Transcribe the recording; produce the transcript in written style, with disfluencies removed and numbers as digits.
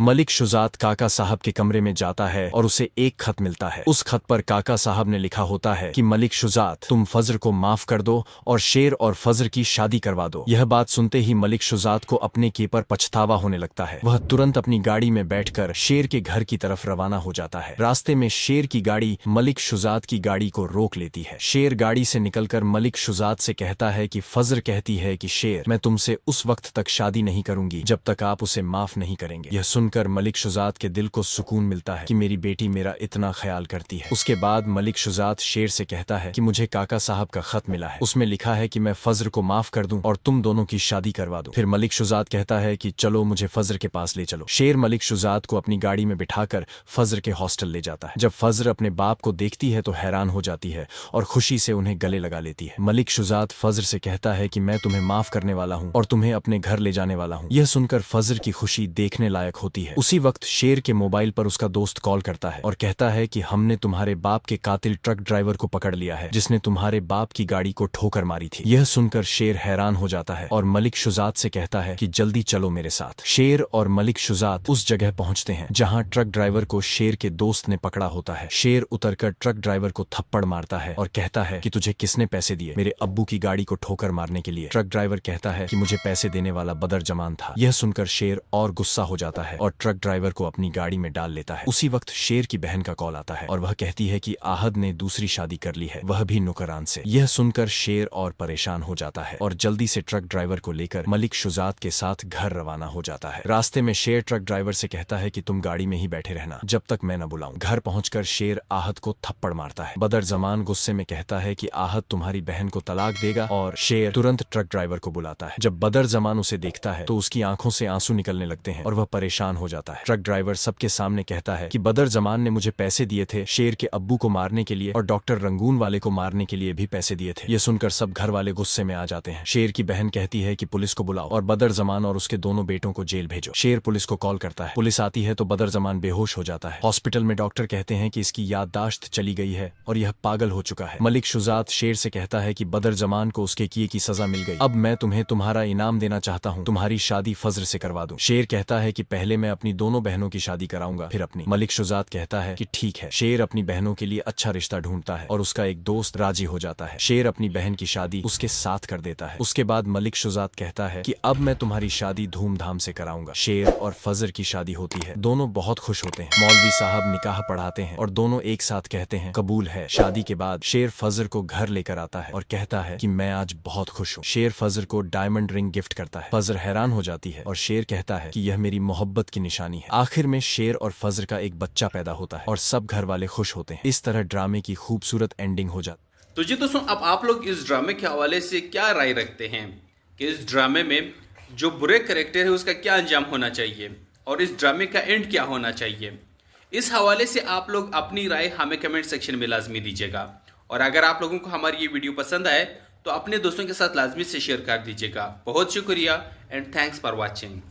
मलिक शुजात काका साहब के कमरे में जाता है और उसे एक खत मिलता है। उस खत पर काका साहब ने लिखा होता है कि मलिक शुजात, तुम फजर को माफ कर दो और शेर और फजर की शादी करवा दो। यह बात सुनते ही मलिक शुजात को अपने के पर पछतावा होने लगता है। वह तुरंत अपनी गाड़ी में बैठकर शेर के घर की तरफ रवाना हो जाता है। रास्ते में शेर की गाड़ी मलिक शुजात की गाड़ी को रोक लेती है। शेर गाड़ी से निकलकर मलिक शुजात से कहता है कि फजर कहती है कि शेर, मैं तुमसे उस वक्त तक शादी नहीं करूंगी जब तक आप उसे माफ नहीं करेंगे। यह सुनकर मलिक शुजात के दिल को सुकून मिलता है कि मेरी बेटी मेरा इतना ख्याल करती है। उसके बाद मलिक शुजात शेर से कहता है कि मुझे काका साहब का खत मिला है, उसमें लिखा है कि मैं फजर को माफ कर दूं और तुम दोनों की शादी करवा दो। फिर मलिक शुजात कहता है कि चलो मुझे फजर के पास ले चलो। शेर मलिक शुजात को अपनी गाड़ी में बिठाकर फजर के हॉस्टल ले जाता है। जब फजर अपने बाप को देखती है तो हैरान हो जाती है और खुशी से उन्हें गले लगा लेती है। मलिक शुजात फजर से कहता है कि मैं तुम्हें माफ करने वाला हूँ और तुम्हें अपने घर ले जाने वाला हूँ। यह सुनकर फजर की खुशी देखने लायक होती है। उसी वक्त शेर के मोबाइल पर उसका दोस्त कॉल करता है और कहता है कि हमने तुम्हारे बाप के कातिल ट्रक ड्राइवर को पकड़ लिया है जिसने तुम्हारे बाप की गाड़ी को ठोकर मारी थी। यह सुनकर शेर हैरान हो जाता है और मलिक शुजात से कहता है कि जल्दी चलो मेरे साथ। शेर और मलिक शुजात उस जगह पहुंचते हैं जहां ट्रक ड्राइवर को शेर के दोस्त ने पकड़ा होता है। शेर उतरकर ट्रक ड्राइवर को थप्पड़ मारता है और कहता है कि तुझे किसने पैसे दिए मेरे अब्बू की गाड़ी को ठोकर मारने के लिए। ट्रक ड्राइवर कहता है कि मुझे पैसे देने वाला बदर जमान था। यह सुनकर शेर और गुस्सा हो जाता है और ट्रक ड्राइवर को अपनी गाड़ी में डाल लेता है। उसी वक्त शेर की बहन का कॉल आता है और वह कहती है कि आहद ने दूसरी शादी कर ली है, वह भी नुकरान से। यह सुनकर शेर और परेशान हो जाता है और जल्दी से ट्रक ड्राइवर को लेकर मलिक शुजात के साथ घर रवाना हो जाता है। रास्ते में शेर ट्रक ड्राइवर से कहता है कि तुम गाड़ी में ही बैठे रहना जब तक मैं न बुलाऊं। घर पहुंचकर शेर आहद को थप्पड़ मारता है। बदर जमान गुस्से में कहता है कि आहद तुम्हारी बहन को तलाक देगा और शेर तुरंत ट्रक ड्राइवर को बुलाता है। जब बदर जमान उसे देखता है तो उसकी आंखों से आंसू निकलने लगते हैं और वह परेशान हो जाता है। ट्रक ड्राइवर सबके सामने कहता है कि बदर जमान ने मुझे पैसे दिए थे शेर के अब्बू को मारने के लिए और डॉक्टर रंगून वाले को मारने के लिए भी पैसे दिए थे। ये सुनकर सब घर वाले गुस्से में आ जाते हैं। शेर की बहन कहती है कि पुलिस को बुलाओ और बदर जमान और उसके दोनों बेटों को जेल भेजो। शेर पुलिस को कॉल करता है। पुलिस आती है तो बदर जमान बेहोश हो जाता है। हॉस्पिटल में डॉक्टर कहते हैं कि इसकी याददाश्त चली गई है और यह पागल हो चुका है। मलिक शुजात शेर से कहता है कि बदर जमान को उसके किए की सजा मिल गई, अब मैं तुम्हें तुम्हारा इनाम देना चाहता हूँ, तुम्हारी शादी फजर से करवा दूं। शेर कहता है कि पहले मैं अपनी दोनों बहनों की शादी कराऊंगा फिर अपनी। मलिक शुजात कहता है कि ठीक है। शेर अपनी बहनों के लिए अच्छा रिश्ता ढूंढता है और उसका एक दोस्त राजी हो जाता है। शेर अपनी बहन की शादी उसके साथ कर देता है। उसके बाद मलिक शुजात कहता है कि अब मैं तुम्हारी शादी धूमधाम से कराऊंगा। शेर और फजर की शादी होती है। दोनों बहुत खुश होते हैं। मौलवी साहब निकाह पढ़ाते हैं और दोनों एक साथ कहते हैं कबूल है। शादी के बाद शेर फजर को घर लेकर आता है और कहता है कि मैं आज बहुत खुश हूँ। शेर फजर को डायमंड रिंग गिफ्ट करता है। फजर हैरान हो जाती है और शेर कहता है कि यह मेरी मोहब्बत की निशानी है। आखिर में शेर और फजर का एक बच्चा पैदा होता है और सब घर वाले खुश होते हैं। इस तरह ड्रामे की खूबसूरत एंडिंग हो जाती। तो जी दोस्तों, अब आप लोग इस ड्रामे के हवाले से क्या राय रखते हैं कि इस ड्रामे में जो बुरे कैरेक्टर है उसका क्या अंजाम होना चाहिए और इस ड्रामे का एंड क्या होना चाहिए? इस हवाले से आप लोग अपनी राय हमें कमेंट सेक्शन में लाजमी दीजिएगा। और अगर आप लोगों को हमारी ये वीडियो पसंद आए तो अपने दोस्तों के साथ लाजमी से शेयर कर दीजिएगा। बहुत शुक्रिया एंड थैंक्स फॉर वॉचिंग।